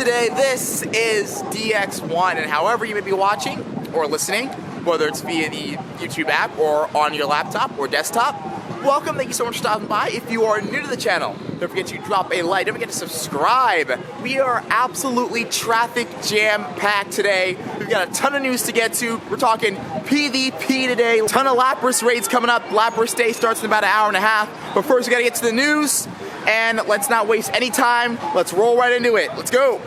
today. This is DX1, and however you may be watching or listening, whether it's via the YouTube app or on your laptop or desktop, welcome. Thank you so much for stopping by. If you are new to the channel, don't forget to drop a like, don't forget to subscribe. We are absolutely traffic jam-packed today. We've got a ton of news to get to. We're talking PvP today, a ton of Lapras raids coming up. Lapras Day starts in about an hour and a half, but first we gotta get to the news, and let's not waste any time. Let's roll right into it. Let's go.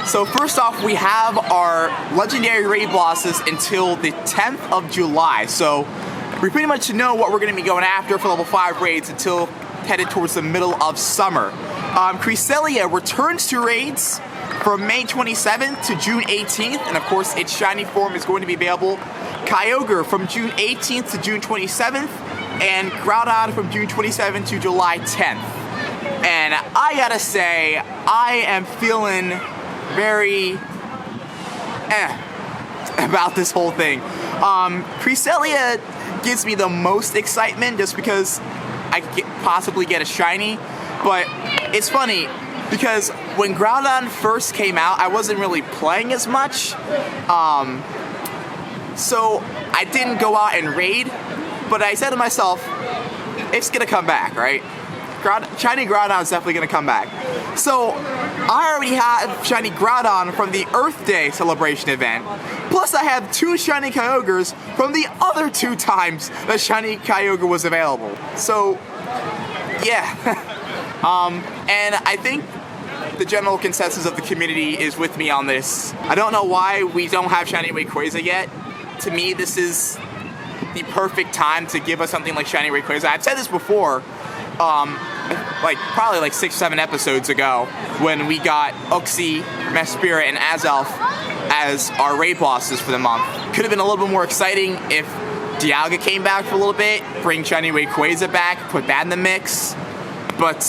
So first off, we have our legendary raid bosses until the 10th of July. So we pretty much know what we're going to be going after for level 5 raids until headed towards the middle of summer. Cresselia returns to raids from May 27th to June 18th, and of course its shiny form is going to be available. Kyogre from June 18th to June 27th, and Groudon from June 27th to July 10th. And I gotta say, I am feeling very about this whole thing. Cresselia gives me the most excitement just because I could possibly get a shiny, but it's funny because when Groudon first came out, I wasn't really playing as much, so I didn't go out and raid, but I said to myself, it's gonna come back, right? Shiny Groudon is definitely gonna come back. So I already have shiny Groudon from the Earth Day celebration event. Plus I have 2 shiny Kyogres from the other 2 times that shiny Kyogre was available. So yeah. And I think the general consensus of the community is with me on this. I don't know why we don't have shiny Rayquaza yet. To me, this is the perfect time to give us something like shiny Rayquaza. I've said this before, probably 6-7 episodes ago, when we got Uxie, Mespira, and Azelf as our raid bosses for the month. Could have been a little bit more exciting if Dialga came back for a little bit, bring shiny Rayquaza back, put that in the mix. But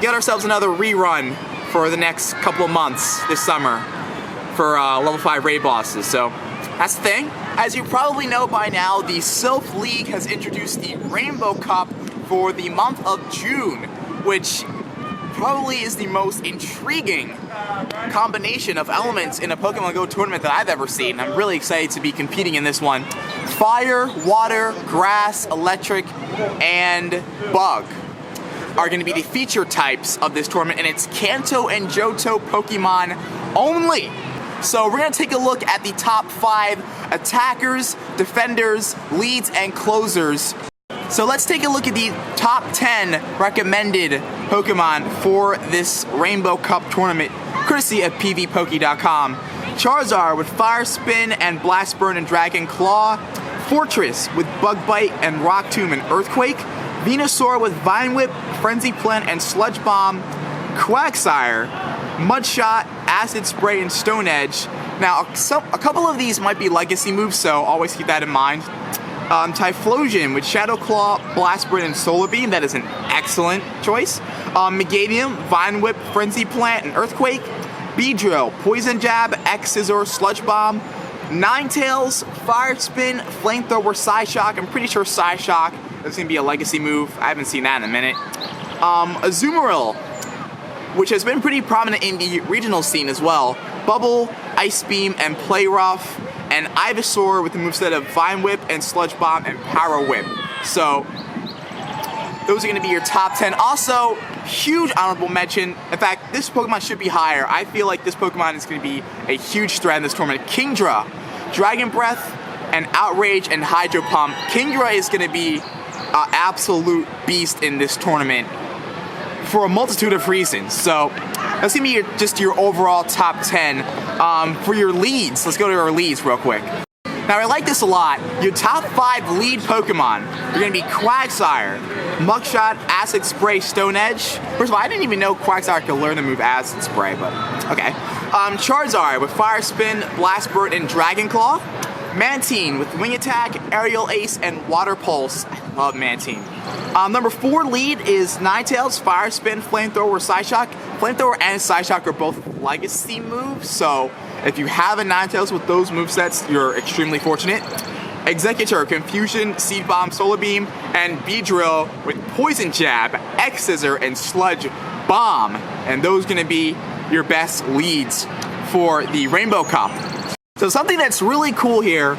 get ourselves another rerun for the next couple of months this summer for level 5 raid bosses. So that's the thing. As you probably know by now, the Sylph League has introduced the Rainbow Cup for the month of June, which probably is the most intriguing combination of elements in a Pokemon Go tournament that I've ever seen. I'm really excited to be competing in this one. Fire, water, grass, electric, and bug are going to be the feature types of this tournament, and it's Kanto and Johto Pokemon only. So we're going to take a look at the top 5 attackers, defenders, leads, and closers. So let's take a look at the top 10 recommended Pokemon for this Rainbow Cup tournament, courtesy of PvPoke.com. Charizard with Fire Spin and Blast Burn and Dragon Claw. Fortress with Bug Bite and Rock Tomb and Earthquake. Venusaur with Vine Whip, Frenzy Plant, and Sludge Bomb. Quagsire, Mudshot, Acid Spray, and Stone Edge. Now, a couple of these might be legacy moves, so always keep that in mind. Typhlosion with Shadow Claw, Blast Burn, and Solar Beam. That is an excellent choice. Meganium, Vine Whip, Frenzy Plant, and Earthquake. Beedrill, Poison Jab, X Scissor, Sludge Bomb. Ninetales, Fire Spin, Flamethrower, Psyshock. I'm pretty sure Psyshock is going to be a legacy move. I haven't seen that in a minute. Azumarill, which has been pretty prominent in the regional scene as well. Bubble, Ice Beam, and Play Rough. And Ivysaur with the moveset of Vine Whip and Sludge Bomb and Power Whip. So those are going to be your top 10. Also, huge honorable mention. In fact, this Pokemon should be higher. I feel like this Pokemon is going to be a huge threat in this tournament. Kingdra, Dragon Breath, and Outrage, and Hydro Pump. Kingdra is going to be an absolute beast in this tournament for a multitude of reasons. So that's going to be just your overall top 10. For your leads, let's go to our leads real quick. Now I like this a lot. Your top 5 lead Pokemon are going to be Quagsire, Mugshot, Acid Spray, Stone Edge. First of all, I didn't even know Quagsire could learn to move Acid Spray, but okay. Charizard with Fire Spin, Blast Burn, and Dragon Claw. Mantine with Wing Attack, Aerial Ace, and Water Pulse. I love Mantine. Number 4 lead is Ninetales, Fire Spin, Flamethrower, Psyshock. Flamethrower and Psyshock are both legacy moves, so if you have a Ninetales with those movesets, you're extremely fortunate. Executor, Confusion, Seed Bomb, Solar Beam, and Beedrill with Poison Jab, X Scissor, and Sludge Bomb. And those are going to be your best leads for the Rainbow Cup. So something that's really cool here,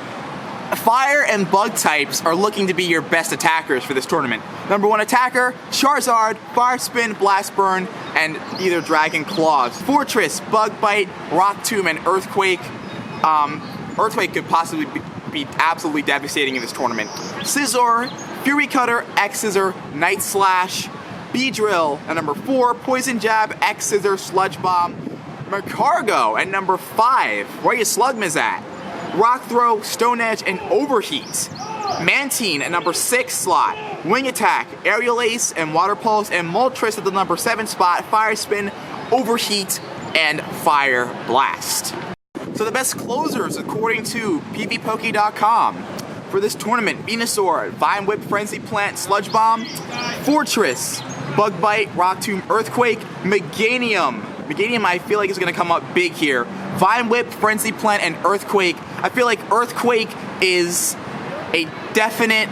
fire and bug types are looking to be your best attackers for this tournament. Number 1 attacker, Charizard, Fire Spin, Blast Burn, and either Dragon Claws. Fortress, Bug Bite, Rock Tomb, and Earthquake. Earthquake could possibly be absolutely devastating in this tournament. Scizor, Fury Cutter, X Scissor, Night Slash, Beedrill at number 4, Poison Jab, X Scissor, Sludge Bomb, Mercargo at number 5, where your Slugma's at. Rock Throw, Stone Edge, and Overheat. Mantine at number 6 slot. Wing Attack, Aerial Ace, and Water Pulse, and Moltres at the number 7 spot. Fire Spin, Overheat, and Fire Blast. So the best closers according to pvpoke.com for this tournament: Venusaur, Vine Whip, Frenzy Plant, Sludge Bomb, Fortress, Bug Bite, Rock Tomb, Earthquake, Meganium. Meganium I feel like is going to come up big here. Vine Whip, Frenzy Plant, and Earthquake. I feel like Earthquake is a definite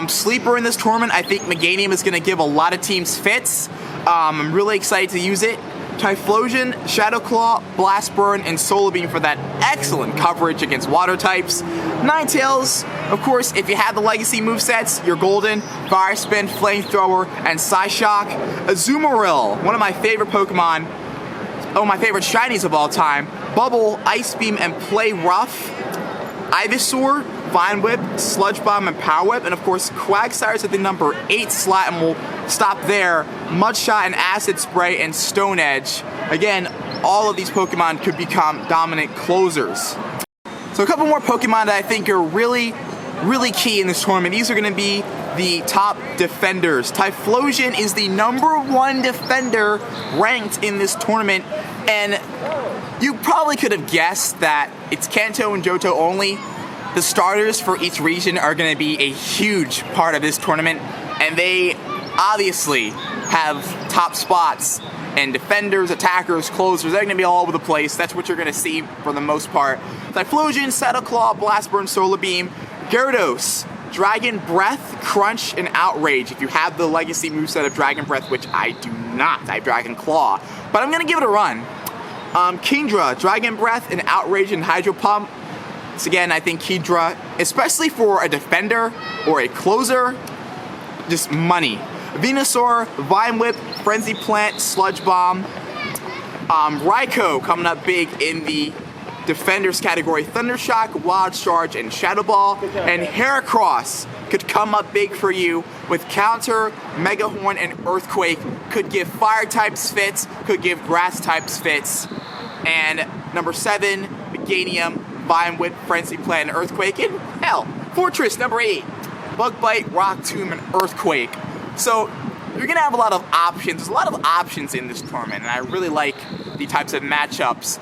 sleeper in this tournament. I think Meganium is going to give a lot of teams fits. I'm really excited to use it. Typhlosion, Shadow Claw, Blast Burn, and Solar Beam for that excellent coverage against water types. Ninetales, of course, if you have the legacy movesets, you're golden. Fire Spin, Flamethrower, and Psyshock. Azumarill, one of my favorite Pokemon, my favorite shinies of all time. Bubble, Ice Beam, and Play Rough. Ivysaur, Vine Whip, Sludge Bomb, and Power Whip, and of course Quagsire's at the number 8 slot, and we'll stop there. Mudshot and Acid Spray and Stone Edge. Again, all of these Pokemon could become dominant closers. So a couple more Pokemon that I think are really key in this tournament. These are going to be the top defenders. Typhlosion is the number 1 defender ranked in this tournament, and you probably could have guessed that it's Kanto and Johto only. The starters for each region are going to be a huge part of this tournament, and they obviously have top spots, and defenders, attackers, closers, they're going to be all over the place. That's what you're going to see for the most part. Typhlosion, Shadow Claw, Blast Burn, Solar Beam, Gyarados, Dragon Breath, Crunch, and Outrage. If you have the legacy moveset of Dragon Breath, which I do not, I have Dragon Claw, but I'm going to give it a run. Kingdra, Dragon Breath, and Outrage, and Hydro Pump. So again, I think Kingdra, especially for a defender or a closer, just money. Venusaur, Vine Whip, Frenzy Plant, Sludge Bomb. Raikou coming up big in the defenders category. Thundershock, Wild Charge, and Shadow Ball. And Heracross could come up big for you with Counter, Mega Horn, and Earthquake. Could give Fire types fits, could give Grass types fits. And number 7, Meganium, Vine Whip, Frenzy Plant, and Earthquake. And hell, Fortress, number 8, Bug Bite, Rock Tomb, and Earthquake. So you're going to have a lot of options. There's a lot of options in this tournament, and I really like the types of matchups.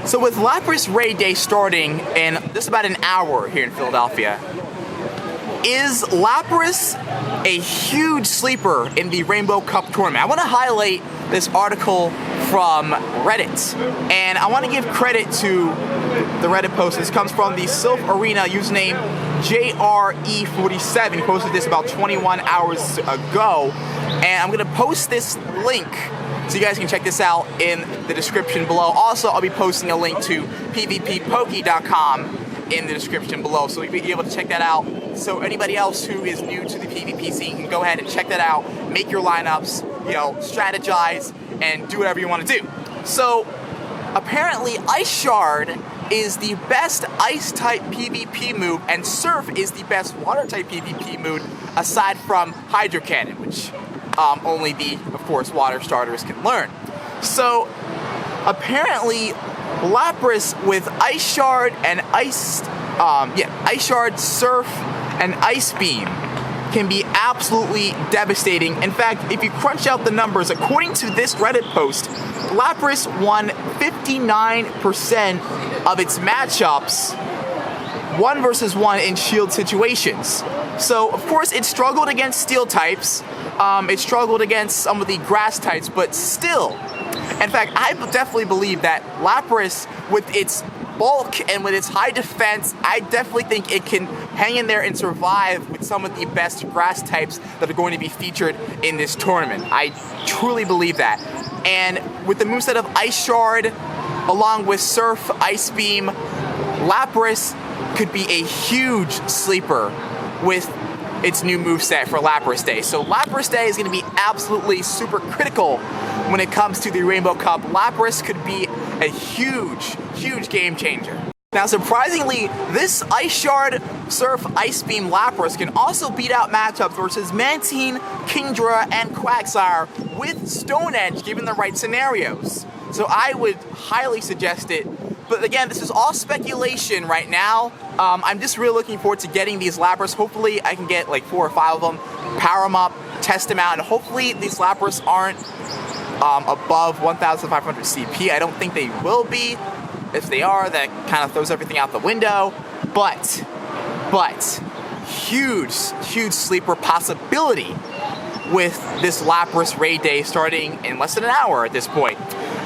So with Lapras Raid Day starting in just about an hour here in Philadelphia, is Lapras a huge sleeper in the Rainbow Cup tournament? I want to highlight this article from Reddit, and I want to give credit to the Reddit post. This comes from the Sylph Arena username JRE47. He posted this about 21 hours ago, and I'm going to post this link so you guys can check this out in the description below. Also, I'll be posting a link to pvpoke.com in the description below, so you'll be able to check that out. So anybody else who is new to the PvP scene can go ahead and check that out, make your lineups, strategize, and do whatever you want to do. So apparently Ice Shard is the best ice type PvP move, and Surf is the best water type PvP move aside from Hydro Cannon, which only the, of course, water starters can learn. So apparently Lapras with Ice Shard and Ice Shard, Surf, and Ice Beam can be absolutely devastating. In fact, if you crunch out the numbers, according to this Reddit post, Lapras won 59% of its matchups 1 versus 1 in shield situations. So, of course, it struggled against steel types, it struggled against some of the grass types, but still, in fact, I definitely believe that Lapras, with its bulk and with its high defense, I definitely think it can hang in there and survive with some of the best grass types that are going to be featured in this tournament. I truly believe that. And with the moveset of Ice Shard, along with Surf, Ice Beam, Lapras could be a huge sleeper with its new moveset for Lapras Day. So Lapras Day is going to be absolutely super critical when it comes to the Rainbow Cup. Lapras could be a huge, huge game changer. Now, surprisingly, this Ice Shard, Surf, Ice Beam Lapras can also beat out matchups versus Mantine, Kingdra, and Quagsire with Stone Edge, given the right scenarios. So I would highly suggest it. But again, this is all speculation right now. I'm just really looking forward to getting these Lapras. Hopefully, I can get like 4 or 5 of them, power them up, test them out, and hopefully these Lapras aren't above 1,500 CP. I don't think they will be. If they are, that kind of throws everything out the window. But, huge, huge sleeper possibility with this Lapras Raid Day starting in less than an hour at this point.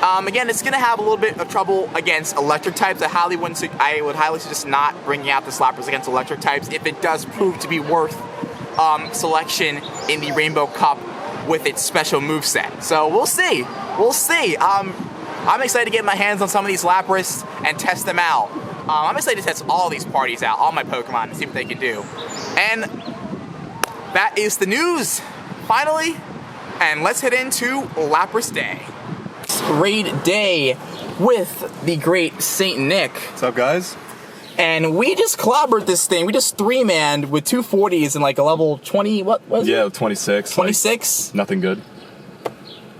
Again, it's going to have a little bit of trouble against electric types. I would highly suggest not bringing out this Lapras against electric types if it does prove to be worth selection in the Rainbow Cup with its special moveset. So we'll see. We'll see. I'm excited to get my hands on some of these Lapras and test them out. I'm excited to test all these parties out, all my Pokemon, and see what they can do. And that is the news, finally. And let's head into Lapras Day. Raid Day with the great Saint Nick. What's up, guys? And we just clobbered this thing. We just 3-manned with 240s and like a level 20, what was it? Yeah, 26. 26? Like, nothing good.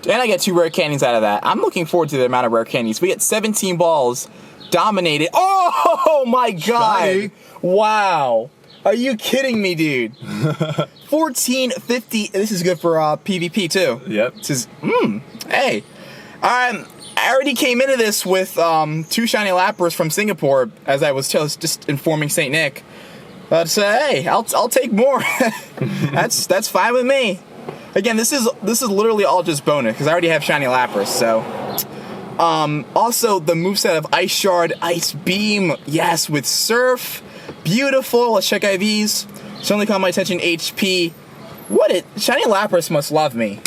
And I get 2 rare candies out of that. I'm looking forward to the amount of rare candies. We get 17 balls, dominated. Oh my god! Shiny. Wow. Are you kidding me, dude? 1450. This is good for PvP too. Yep. This is, hey. I already came into this with 2 shiny Lapras from Singapore, as I was just informing Saint Nick. But hey, I'll take more. That's fine with me. Again, this is literally all just bonus because I already have shiny Lapras. So, also the moveset of Ice Shard, Ice Beam, yes, with Surf, beautiful. Let's check IVs. Certainly caught my attention. HP. Shiny Lapras must love me.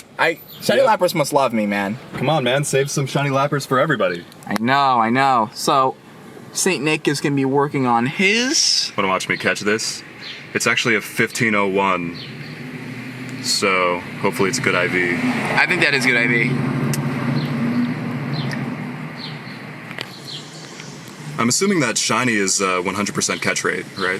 Shiny Lapras must love me, man. Come on, man, save some shiny Lapras for everybody. I know. So, Saint Nick is gonna be working on his. Want to watch me catch this? It's actually a 1501. So, hopefully it's a good IV. I think that is good IV. I'm assuming that shiny is 100% catch rate, right?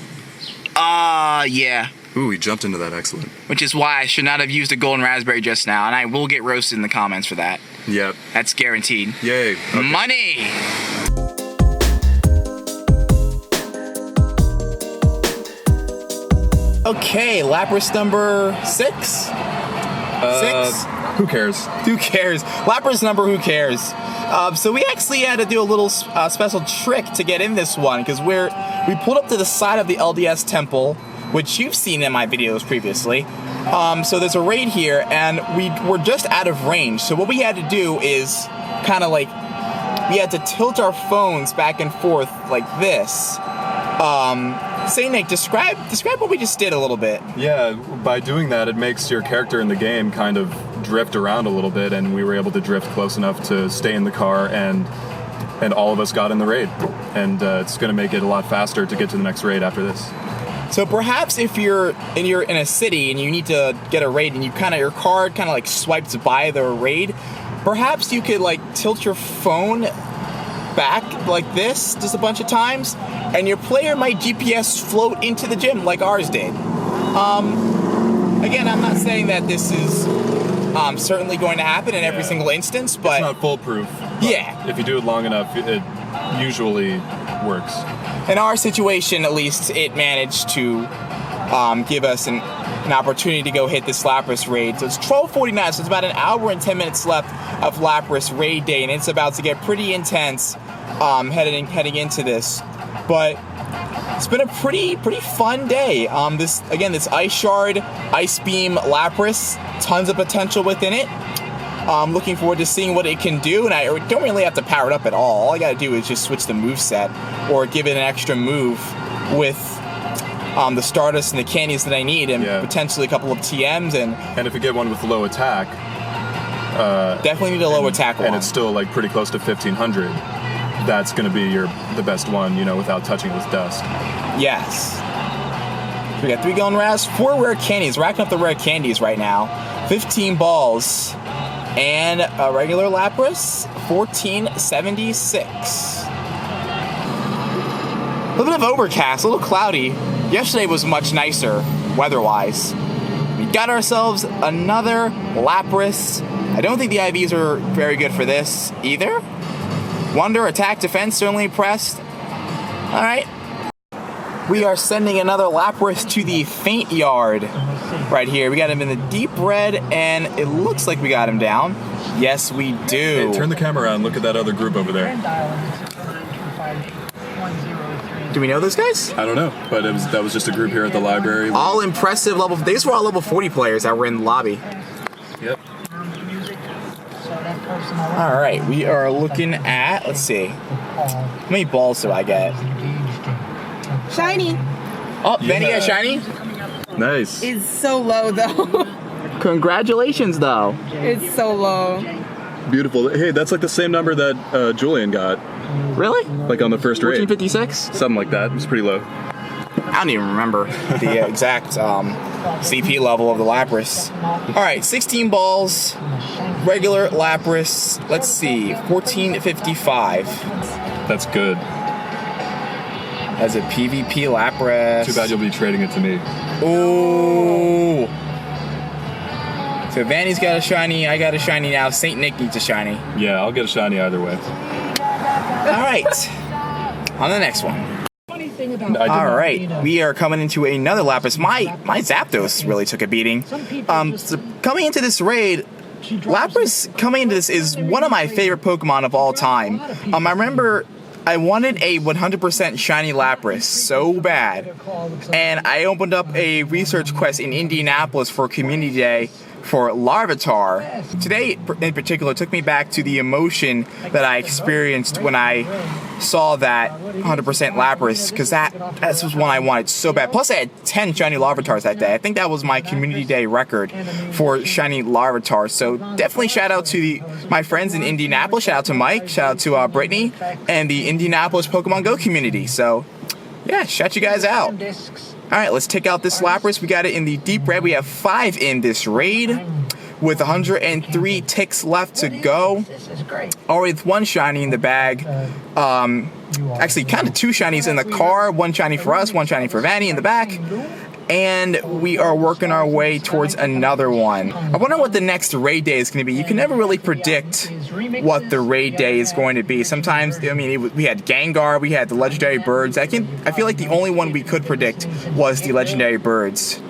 Yeah. Ooh, he jumped into that, excellent. Which is why I should not have used a golden raspberry just now, and I will get roasted in the comments for that. Yep. That's guaranteed. Yay. Okay. Money! Okay, Lapras number 6? 6? Who cares? Who cares? Lapras number, who cares? So we actually had to do a little special trick to get in this one, because we pulled up to the side of the LDS temple, which you've seen in my videos previously. So there's a raid here, and we were just out of range. So what we had to do is kind of like, we had to tilt our phones back and forth like this. Saint Nick, describe what we just did a little bit. Yeah, by doing that, it makes your character in the game kind of drift around a little bit, and we were able to drift close enough to stay in the car, and all of us got in the raid. And it's going to make it a lot faster to get to the next raid after this. So perhaps if you're in a city and you need to get a raid and your card kind of like swipes by the raid, perhaps you could like tilt your phone back like this just a bunch of times, and your player might GPS float into the gym like ours did. Again, I'm not saying that this is certainly going to happen in every single instance, but it's not foolproof. Yeah, if you do it long enough, it usually works. In our situation, at least, it managed to give us an opportunity to go hit this Lapras raid. So it's 12:49, so it's about an hour and 10 minutes left of Lapras raid day, and it's about to get pretty intense heading into this. But it's been a pretty fun day. This Ice Shard, Ice Beam, Lapras, tons of potential within it. Looking forward to seeing what it can do, and I don't really have to power it up at all. All I gotta do is just switch the moveset or give it an extra move with the Stardust and the candies that I need, and potentially a couple of TMs. And if you get one with low attack, Definitely need a low attack one. and it's still like pretty close to 1500, that's going to be the best one, you know, without touching it with dust. Yes. We got 3 golden razz, 4 rare candies. Racking up the rare candies right now. 15 balls. And a regular Lapras, 1476. A little bit of overcast, a little cloudy. Yesterday was much nicer, weather-wise. We got ourselves another Lapras. I don't think the IVs are very good for this either. Wonder, attack, defense, certainly impressed. All right. We are sending another Lapras to the faint yard right here. We got him in the deep red, and it looks like we got him down. Yes, we do. Hey, turn the camera around. Look at that other group over there. Do we know those guys? I don't know, but that was just a group here at the library. All impressive level. These were all level 40 players that were in the lobby. Yep. All right, we are looking at, let's see. How many balls do I get? Shiny. Oh, Benny got shiny? Nice. It's so low though. Congratulations, though. It's so low. Beautiful. Hey, that's like the same number that Julian got, Really? like on the first raid. 1456? Something like that. It's pretty low. I don't even remember the exact CP level of the Lapras. All right, 16 balls, regular Lapras. Let's see, 1455. That's good. As a PvP Lapras. Too bad you'll be trading it to me. Ooh. So Vanny's got a shiny, I got a shiny now. Saint Nick needs a shiny. Yeah, I'll get a shiny either way. All right, on the next one. All right, we are coming into another Lapras. My Zapdos really took a beating. So coming into this raid, Lapras coming into this is one of my favorite Pokemon of all time. I remember I wanted a 100% shiny Lapras so bad, and I opened up a research quest in Indianapolis for Community Day for Larvitar. Today, in particular, took me back to the emotion that I experienced when I saw that 100% Lapras, because that was one I wanted so bad. Plus, I had 10 shiny Larvitars that day. I think that was my Community Day record for shiny Larvitar. So definitely shout out to my friends in Indianapolis. Shout out to Mike. Shout out to Brittany and the Indianapolis Pokemon Go community. So yeah, shout you guys out. All right, let's take out this Lapras. We got it in the deep red. We have 5 in this raid with 103 ticks left to go. Already with 1 shiny in the bag. Actually, kind of 2 shinies in the car. 1 shiny for us, 1 shiny for Vanny in the back. And we are working our way towards another one. I wonder what the next raid day is going to be. You can never really predict what the raid day is going to be. Sometimes, I mean, we had Gengar, we had the legendary birds. I feel like the only one we could predict was the legendary birds.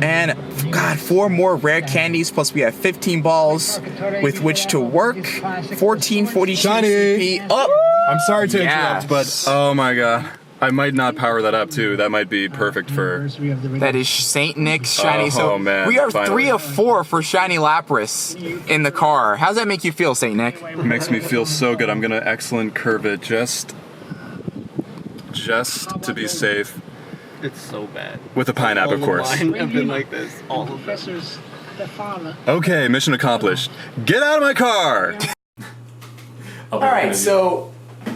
And God, 4 more rare candies, plus we have 15 balls with which to work. 1442 Shiny. CP. Oh, I'm sorry to Yes. interrupt, but oh my god. I might not power that up too. That might be perfect for. that is Saint Nick's shiny. Oh, So man, we are finally. 3 of 4 for shiny Lapras in the car. How's that make you feel, Saint Nick? It makes me feel so good. I'm gonna excellent curve it just to be safe. It's so bad. With a pineapple, of course. Mine have been like this. All of them. Okay, mission accomplished. Get out of my car. All right, so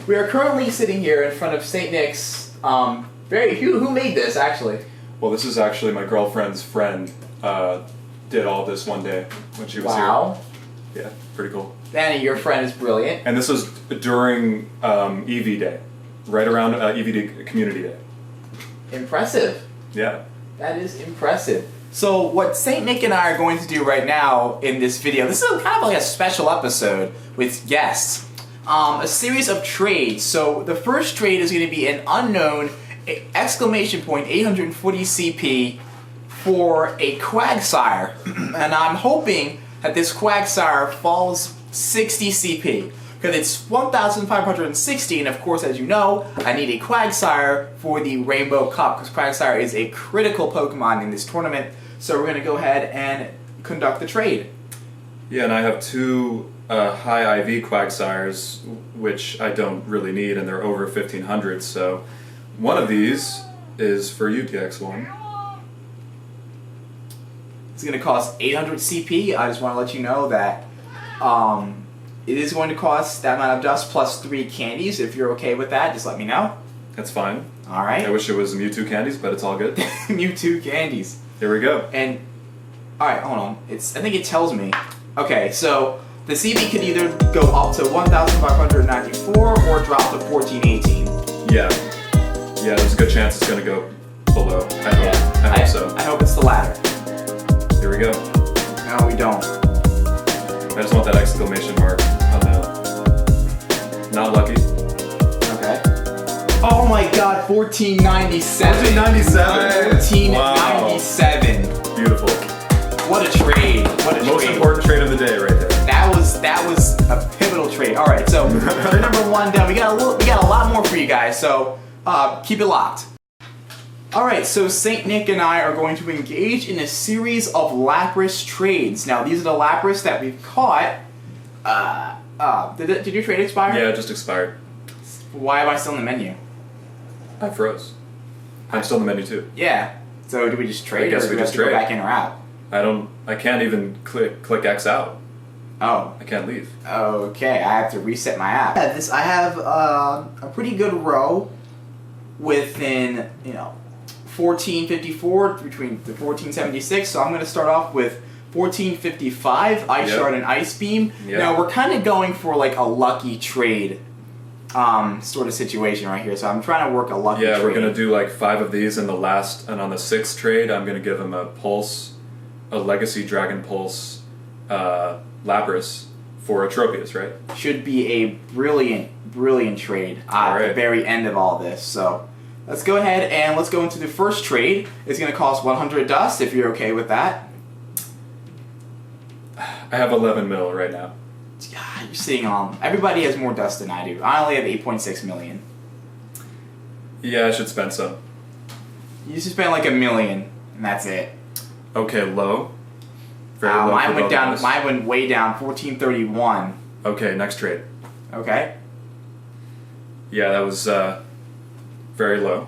we are currently sitting here in front of Saint Nick's. Who made this actually? Well, this is actually my girlfriend's friend. Did all this one day when she was Wow. here. Yeah, pretty cool. Danny, your friend is brilliant. And this was during EV Day, right around EV Day Community Day. Impressive. Yeah. That is impressive. So what Saint Nick and I are going to do right now in this video, this is kind of like a special episode with guests. A series of trades. So the first trade is going to be an unknown exclamation point 840 CP for a Quagsire. And I'm hoping that this Quagsire falls 60 CP. Because it's 1,560, and of course, as you know, I need a Quagsire for the Rainbow Cup, because Quagsire is a critical Pokemon in this tournament. So we're going to go ahead and conduct the trade. Yeah, and I have 2 high IV Quagsires, which I don't really need, and they're over 1,500, so one of these is for you, TX1. It's going to cost 800 CP. I just want to let you know that it is going to cost that amount of dust plus 3 candies. If you're okay with that, just let me know. That's fine. All right. I wish it was Mewtwo candies, but it's all good. Mewtwo candies. Here we go. And all right, hold on. I think it tells me. Okay, so the CP could either go up to 1,594 or drop to 1418. Yeah. Yeah, there's a good chance it's going to go below. I hope so. I hope it's the latter. Here we go. No, we don't. I just want that exclamation mark on the... Not lucky. Okay. Oh my god, 1497. 1497. 1497. Wow. Beautiful. What a trade. What a Most trade. important trade of the day right there. That was a pivotal trade. All right, so trade number 1 done. We got a lot more for you guys, so keep it locked. All right, so Saint Nick and I are going to engage in a series of Lapras trades. Now, these are the Lapras that we've caught. Did your trade expire? Yeah, it just expired. Why am I still in the menu? I froze. I'm still in the menu too. Yeah. So do we just trade, I guess or do we we have just to go trade. back in or out? I can't even click X out. Oh. I can't leave. Okay, I have to reset my app. Yeah, I have a pretty good row within 1454 between the 1476. So I'm going to start off with 1455 Ice Shard and Ice Beam. Yep. Now we're kind of going for like a lucky trade sort of situation right here. So I'm trying to work a lucky trade. Yeah, we're gonna do like 5 of these in the last, and on the 6th trade, I'm gonna give him a Pulse, a Legacy Dragon Pulse, Lapras for a Tropius, right? Should be a brilliant trade at the very end of all this. So let's go ahead and let's go into the first trade. It's going to cost 100 dust if you're okay with that. I have 11 mil right now. God, you're seeing everybody has more dust than I do. I only have 8.6 million. Yeah, I should spend some. You should spend like $1 million, and that's it. Okay, low. Very low. Mine went down. Mine went way down. 1431. Okay, next trade. Okay. Yeah, that was very low.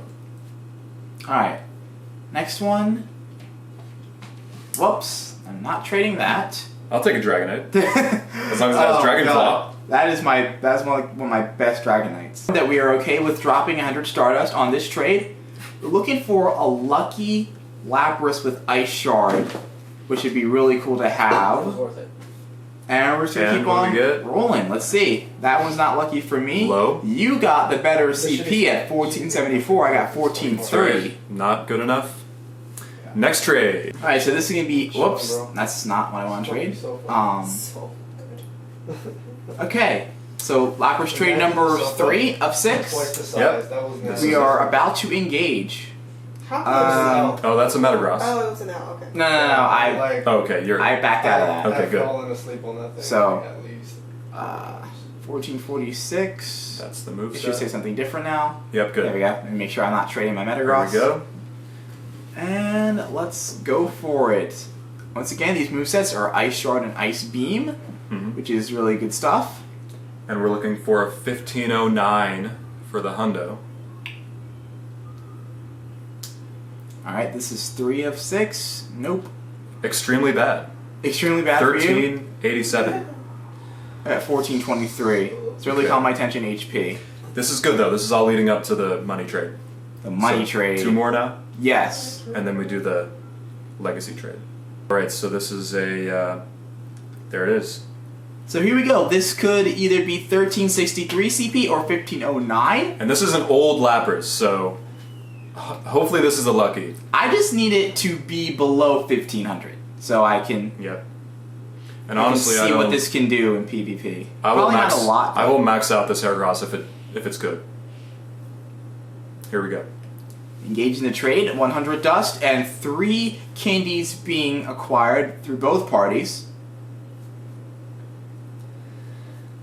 All right. Next one. Whoops! I'm not trading that. I'll take a Dragonite. As long as it has Dragon Claw. That's one of my best Dragonites. That we are okay with dropping 100 Stardust on this trade. We're looking for a lucky Lapras with Ice Shard, which would be really cool to have. Worth it. And we're just gonna keep on rolling. Let's see. That one's not lucky for me. Low. You got the better CP at 1474. I got 1430. Not good enough. Next trade. All right, so this is gonna be. Whoops, that's not what I want to trade. Okay, so Lapras trade number 3 of 6. Yep. We are about to engage. Oh, that's a Metagross. Oh, it's an L. Okay. No. I backed out of that. Okay, good. Fallen asleep on that thing. So, at least. 1446. That's the move It should say something different now. Yep, good. There we go. Let me make sure I'm not trading my Metagross. There we go. And let's go for it. Once again, these movesets are Ice Shard and Ice Beam, which is really good stuff. And we're looking for a 1509 for the hundo. Alright, this is 3 of 6. Nope. Extremely bad. Extremely bad for you? 1387. At 1423. It's really caught my attention, HP. This is good though. This is all leading up to the money trade. The money trade. 2 more now? Yes. And then we do the legacy trade. Alright, so this is a... there it is. So here we go. This could either be 1363 CP or 1509. And this is an old Lapras, so hopefully this is a lucky. I just need it to be below 1500, so I can. Yep. And honestly, see what this can do in PvP. Probably not a lot. I will max out this Heracross if it's good. Here we go. Engage in the trade, 100 dust, and 3 candies being acquired through both parties.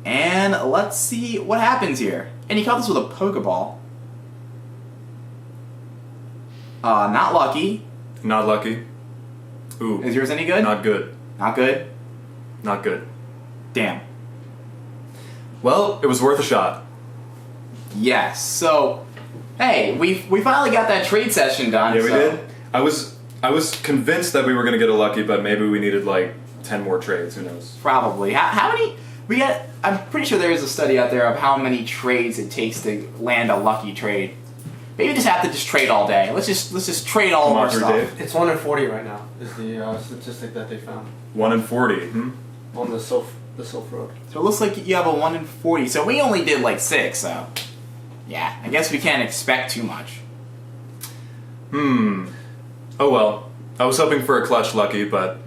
And let's see what happens here. And he caught this with a Pokeball. Not lucky. Not lucky. Ooh. Is yours any good? Not good. Not good? Not good. Damn. Well, it was worth a shot. Yes. So, hey, we finally got that trade session done. Yeah, we so. did. I was I was convinced that we were going to get a lucky, but maybe we needed like 10 more trades. Who knows? Probably. How many? We got. I'm pretty sure there is a study out there of how many trades it takes to land a lucky trade. Maybe we just have to just trade all day. Let's just trade all of our stuff. Dave? It's 1 in 40 right now. Is the statistic that they found 1 in 40. on the Silk Road. So it looks like you have a 1 in 40. So we only did like 6. So yeah, I guess we can't expect too much. Oh well. I was hoping for a clutch lucky, but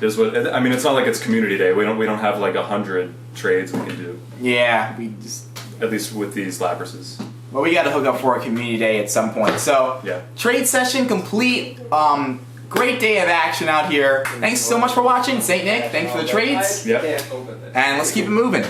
it is what. I mean, it's not like it's community day. We don't have like 100 trades we can do. Yeah, we just. At least with these Laprases. Well, we got to hook up for a community day at some point. So Yeah. trade session complete. Great day of action out here. Thanks so much for watching, Saint Nick. Thanks for the trades. Yep. Can't open this. And let's keep it moving.